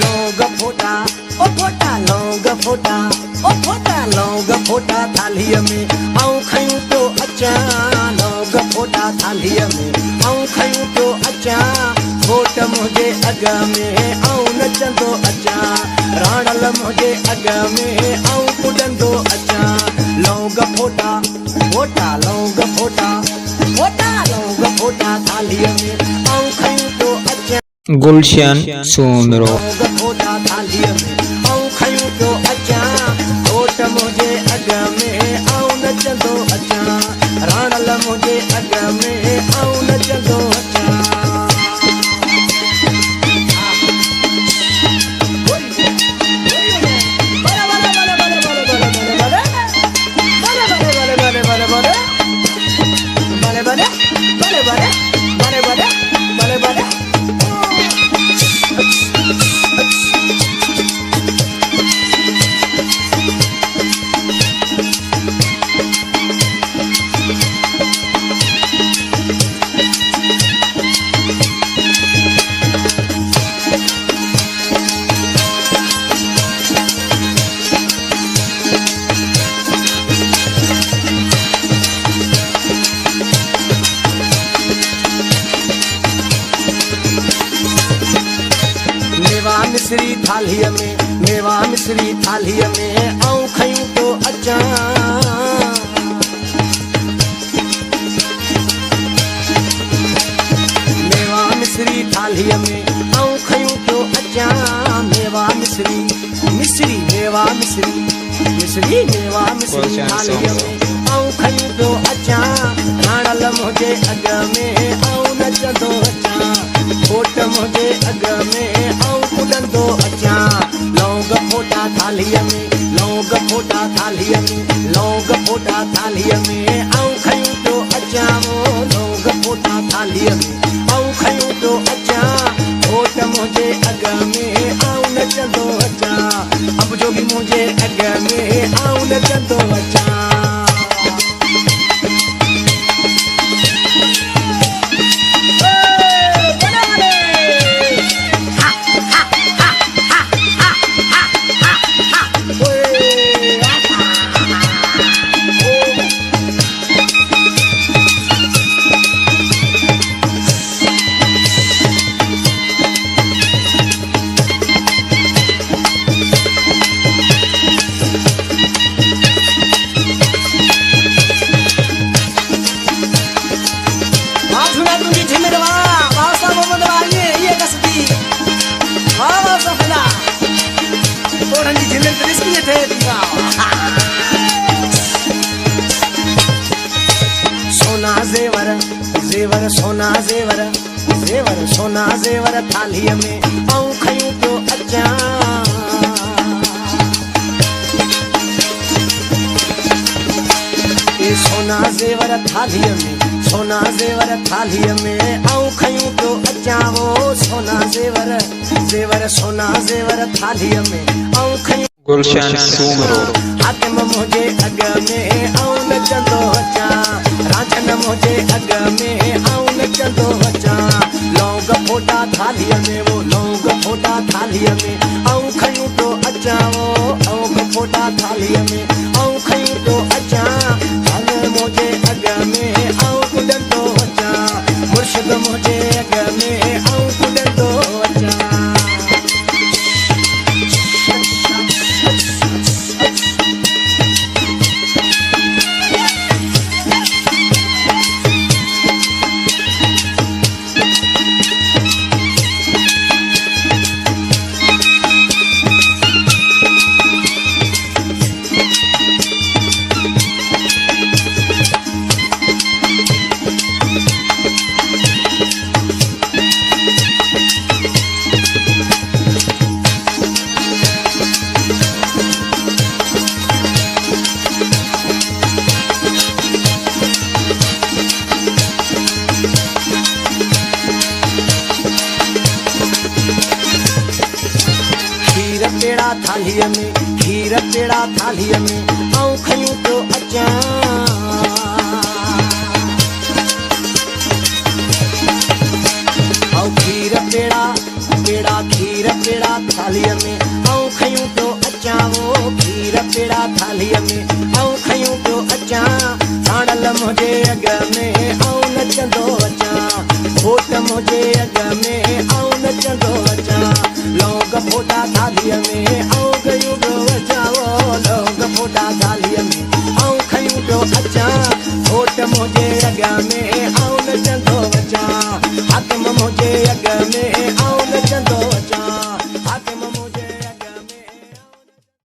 लौंग फोटा ओ फोटा लौंग फोटा ओ फोटा लौंग फोटा थालीअ में आऊं खयूं तो अचां लौंग फोटा थालीअ में आऊं खयूं तो अचां घोट मुंहिंजे अॻ में आऊं नचंदो अचां राणल मुंहिंजे अॻ में आऊं कुॾंदो अचां लौंग फोटा फोटा लौंग फोटा फोटा लौंग फोटा थालीअ में आऊं खयूं तो अचां गुलशन सोमरो लौंग फोटा थालीअ में आऊं खयूं तो अचां घोट मुंहिंजे अॻ में आऊं नचंदो अचां राणल मुंहिंजे अॻ में आऊं नचंदो अचां मिश्री थालीअ में मेवा मिश्री थालीअ में आऊं खयूं तो अचां मेवा मिश्री थालीअ में आऊं खयूं तो अचां मेवा मिश्री मिश्री मेवा मिश्री मिश्री मेवा मिश्री थालीअ में आऊं खयूं तो अचां राणल मुंहिंजे अॻ में आऊं नचंदो अचां घोट मुंहिंजे अॻ में आऊं कुॾंदो अचां लौंग फोटा थालीअ में लौंग फोटा थालीअ में लौंग फोटा थालीअ में आऊं खयूं तो अचां लौंग फोटा थालीअ में आऊं खयूं तो अचां घोट मुंहिंजे अॻ में आऊं नचंदो अचां अंब जोगी मुंहिंजे अॻ में आऊं नचंदो अचां सोना जेवर जेवर सोना जेवर जेवर सोना जेवर थालीअ में आऊं खयूं तो अचां सोना जेवर थालीअ में सोना जेवर थालीअ में आऊं खयूं तो अचां वो सोना जेवर जेवर सोना जेवर थालीअ में आऊं खयूं गुलशन सोमरो हातिम मुंहिंजे अॻ में आऊं नचंदो अचां रांझन मुंहिंजे अॻ में आऊं नचंदो अचां लौंग फोटा थालीअ में वो लौंग फोटा थालीअ में आऊं खयूं तो अचां वो लौंग फोटा थालीअ में आऊं खयूं तो अचां हल मुंहिंजे अॻ में आऊं कुॾंदो अचां मुर्शिद मुंहिंजे अॻ में आऊं कुॾंदो अचां थालीअ में खीर पेड़ा थालीअ में आऊं खयूं तो अचां आऊं खीर पेड़ा पेड़ा खीर पेड़ा थालीअ में ऐं खयूं पियो अचां वो खीर पेड़ा थालीअ में ऐं खयूं पियो अचां साणल मुंहिंजे अॻ में ऐं नचंदो अचां घोट मुंहिंजे अॻ में ऐं नचंदो अचां लौंग फोटा थालीअ में